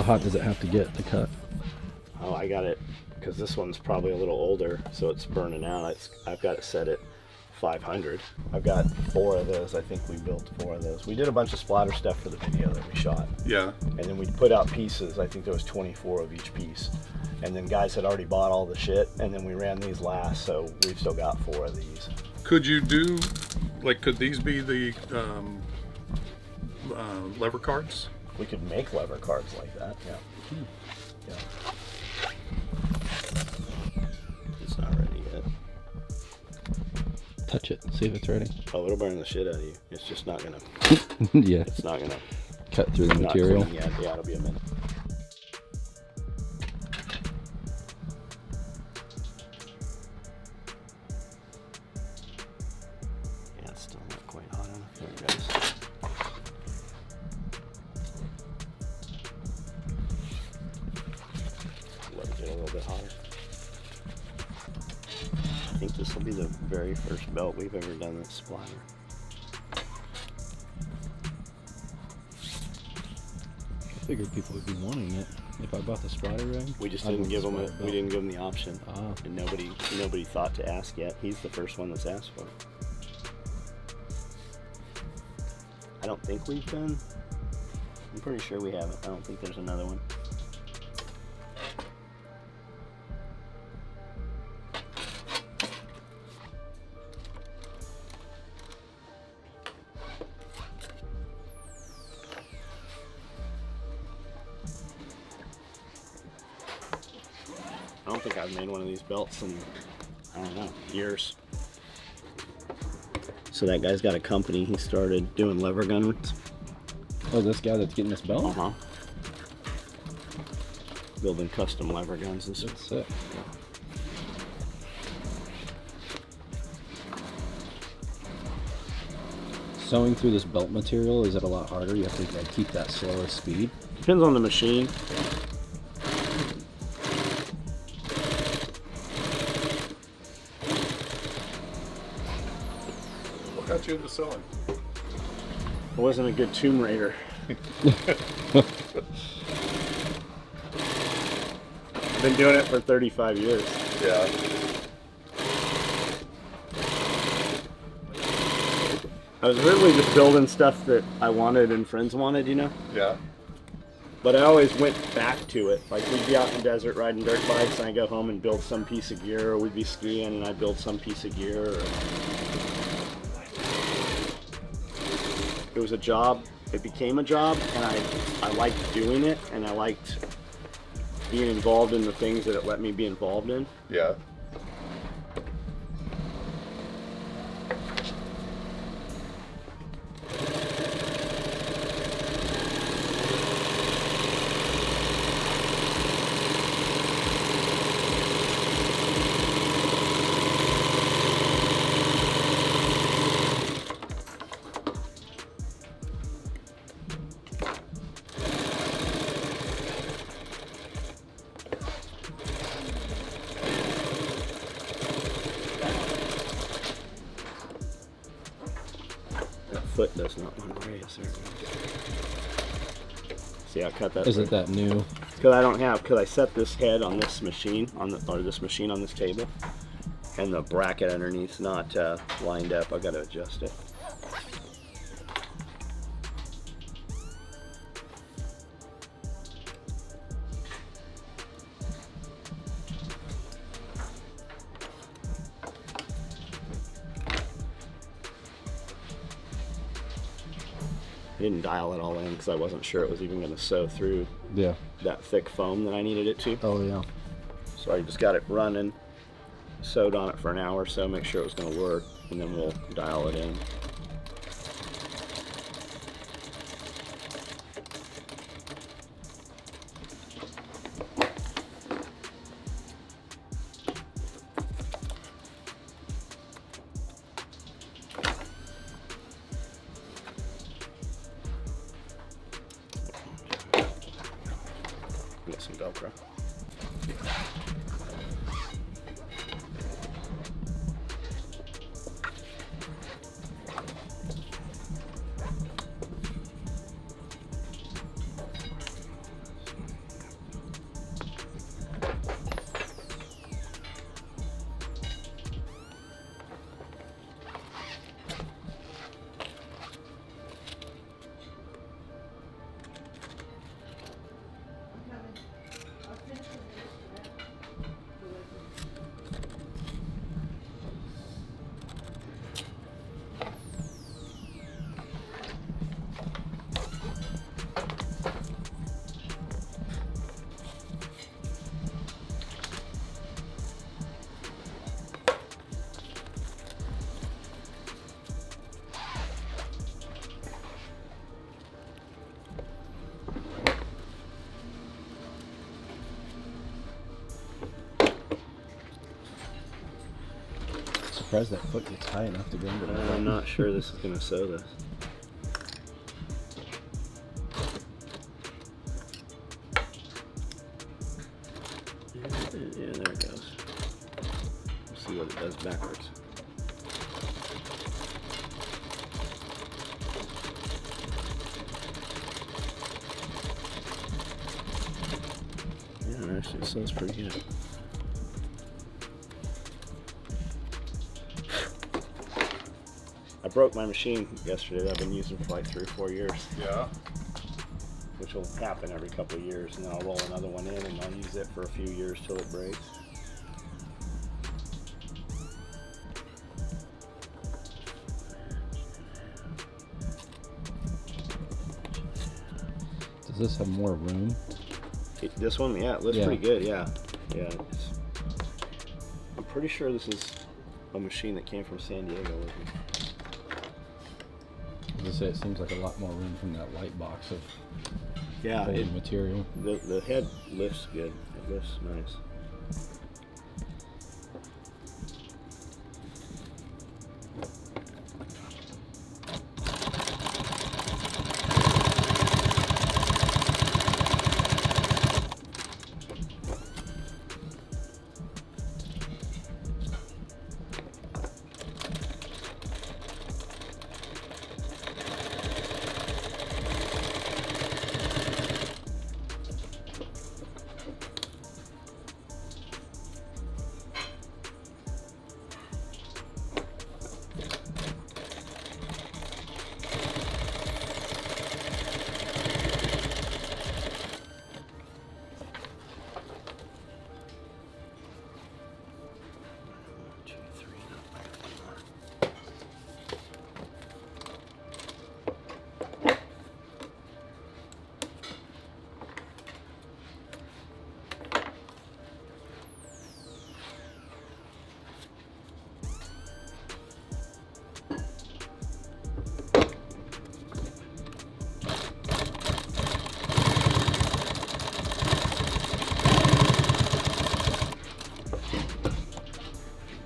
hot does it have to get to cut? Oh, I got it, because this one's probably a little older, so it's burning out. I've got it set at 500. I've got 4 of those. I think we built 4 of those. We did a bunch of splatter stuff for the video that we shot. Yeah. And then we put out pieces. I think there was 24 of each piece. And then guys had already bought all the shit, and then we ran these last, so we've still got 4 of these. Could you do, like, could these be the lever carts? We could make lever cards like that, yeah. Yeah. It's not ready yet. Touch it, see if it's ready. Oh, it'll burn the shit out of you. It's just not gonna, Yeah, it's not gonna. cut through the Not material. clean yet. Yeah, it'll be a minute. Yeah, it's still not quite hot enough. There it goes. Let it get a little bit hotter. I think this will be the very first belt we've ever done that's splatter. I figured people would be wanting it if I bought the splatter rig. We just I'd didn't want give the him splatter we belt. didn't give him the option, Ah. and nobody thought to ask yet. He's the first one that's asked for it. I don't think we've done. I'm pretty sure we haven't. I don't think there's another one. I don't think I've made one of these belts in, I don't know, years. So that guy's got a company. He started doing lever guns. Oh, this guy that's getting this belt? Uh-huh. Building custom lever guns and stuff. That's sick. Sewing through this belt material, is it a lot harder? You have to like, keep that slower speed? Depends on the machine. What got you into sewing? I wasn't a good Tomb Raider. I've been doing it for 35 years. Yeah. I was originally just building stuff that I wanted and friends wanted, you know? Yeah. But I always went back to it. Like we'd be out in the desert riding dirt bikes and I'd go home and build some piece of gear, or we'd be skiing and I'd build some piece of gear. Or... It was a job. It became a job, and I liked doing it, and I liked being involved in the things that it let me be involved in. Yeah. That foot does not want to raise there. See, I cut that. Is it that new? Because I don't have, because I set this head on this machine, on this table, and the bracket underneath's not lined up. I've got to adjust it. I didn't dial it all in because I wasn't sure it was even going to sew through Yeah. that thick foam that I needed it to. Oh, yeah. So I just got it running, sewed on it for an hour or so, make sure it was going to work, and then we'll dial it in. Get some Velcro. surprised that foot gets high enough to go into that. I'm not sure this is gonna sew this. Yeah, there it goes. Let's see what it does backwards. Yeah, it actually sews pretty good. I broke my machine yesterday that I've been using for like 3 or 4 years, Yeah. which will happen every couple of years, and then I'll roll another one in and I'll use it for a few years till it breaks. Does this have more room? This one, yeah, it lifts Yeah. pretty good, yeah. I'm pretty sure this is a machine that came from San Diego with me. As I say, it seems like a lot more room from that white box of Yeah, folding material. the head lifts good. It lifts nice.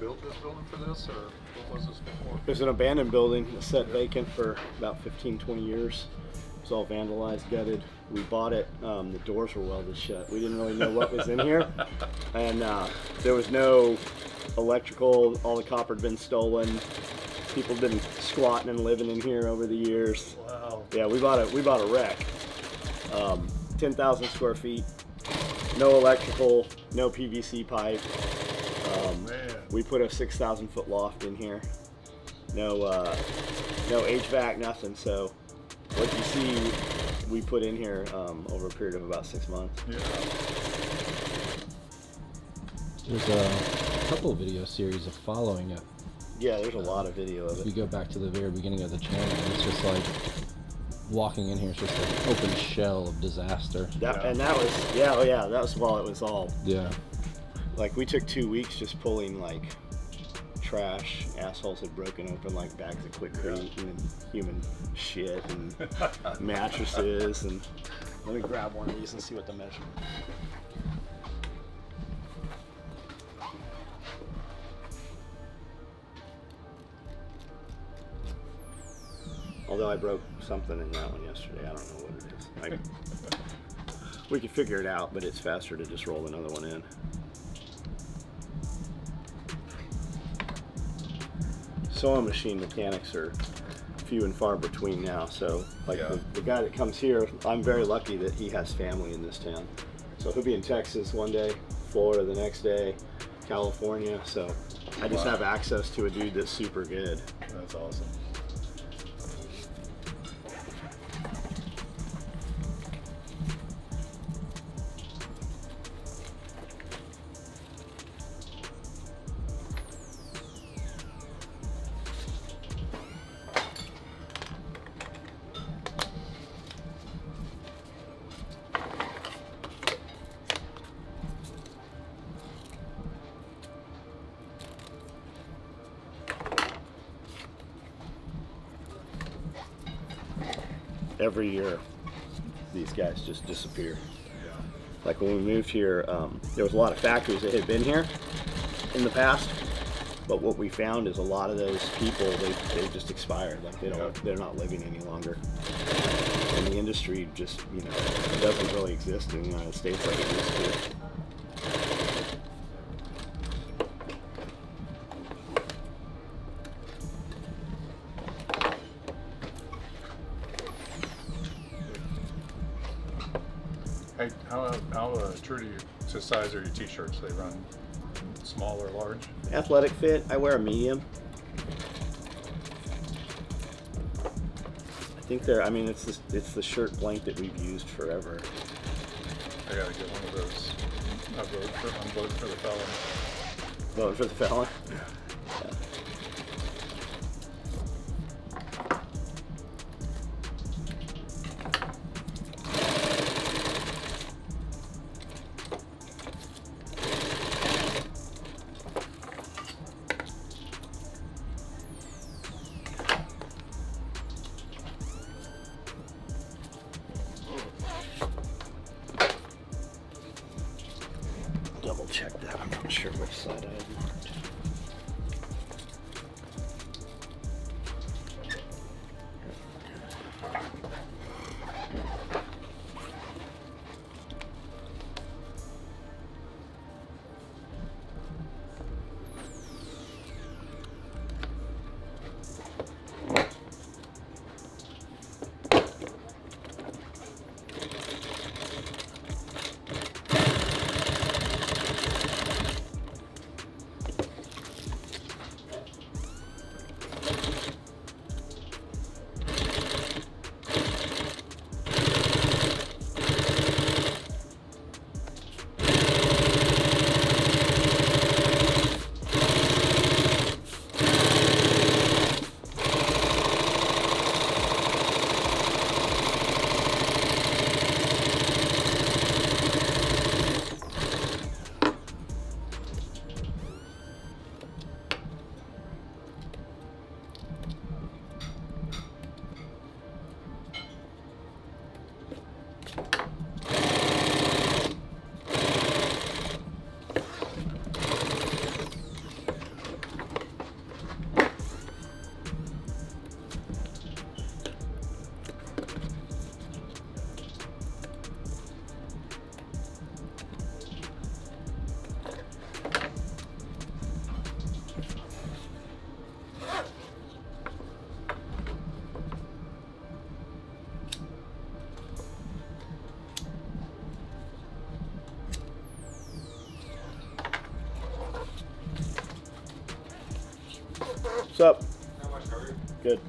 Built this building for this, or what was this before? It was an abandoned building, it sat vacant for about 15, 20 years. It was all vandalized, gutted. We bought it, the doors were welded shut. We didn't really know what was in here. And there was no electrical, all the copper had been stolen. People had been squatting and living in here over the years. Wow. Yeah, we bought a wreck. 10,000 square feet, no electrical, no PVC pipe. Man. We put a 6,000 foot loft in here. No HVAC, nothing. So what you see, we put in here over a period of about 6 months. Yeah. There's a couple video series of following it. Yeah, there's a lot of video of If you it. go back to the very beginning of the channel, it's just like walking in here. It's just an open shell of disaster. And that was, that was while it was all, Yeah. like we took 2 weeks just pulling like trash. Assholes had broken open like bags of Quikrete and human shit and mattresses. And let me grab one of these and see what the measurement. Although I broke something in that one yesterday, I don't know what it is. We could figure it out, but it's faster to just roll another one in. Sewing machine mechanics are few and far between now. So, like Yeah. the guy that comes here, I'm very lucky that he has family in this town. So he'll be in Texas one day, Florida the next day, California. So I just Wow. have access to a dude that's super good. That's awesome. Every year, these guys just disappear. Yeah. Like when we moved here, there was a lot of factories that had been here in the past, But what we found is a lot of those people, they just expired. Like Yeah. they're not living any longer. And the industry just, it doesn't really exist in the United States like it used to. Hey, how true to size are your t-shirts? They run small or large? Athletic fit, I wear a medium. I think it's the shirt blank that we've used forever. I gotta get one of those. I'm voting for the felon. Voting for the felon? Yeah. Double check that. I'm not sure which side I have marked. What's up? How much are you? Good.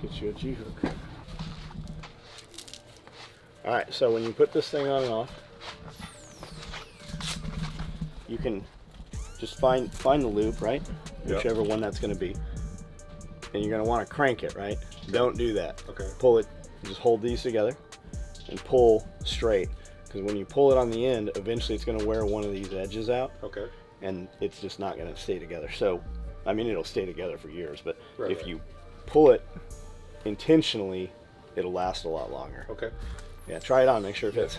get you a G-hook. All right, so when you put this thing on and off, you can just find the loop, right? Yep. Whichever one that's going to be. And you're going to want to crank it, right? Don't do that. Okay. Pull it, just hold these together and pull straight. Because when you pull it on the end, eventually it's going to wear one of these edges out. Okay. And it's just not going to stay together. So, I mean, it'll stay together for years, but Right, if right. you pull it intentionally, it'll last a lot longer. Okay. Yeah, try it on, make sure it fits.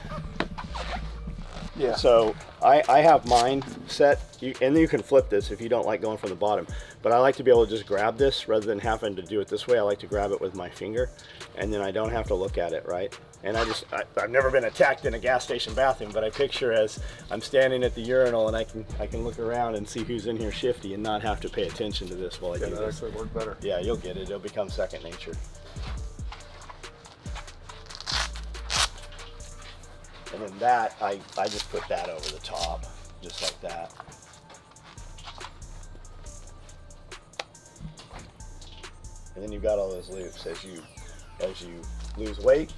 Yeah. So I have mine set, and you can flip this if you don't like going from the bottom, but I like to be able to just grab this rather than having to do it this way. I like to grab it with my finger, and then I don't have to look at it, right? And I've never been attacked in a gas station bathroom, but I picture as I'm standing at the urinal and I can look around and see who's in here shifty and not have to pay attention to this while I Yeah, do that this. actually worked better. Yeah, you'll get it. It'll become second nature. And then that, I just put that over the top, just like that. And then you've got all those loops. As you lose weight,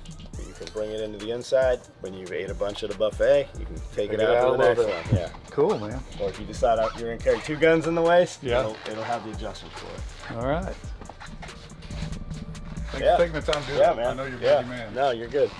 you can bring it into the inside. When you've ate a bunch at a buffet, you can take it out to the next one. Yeah. Cool, man. Or if you decide you're gonna carry 2 guns in the waist, Yeah. it'll have the adjustment for it. All right. Thanks Yeah. for taking the time to do Yeah, it. man. I know you're a yeah. busy man. No, you're good.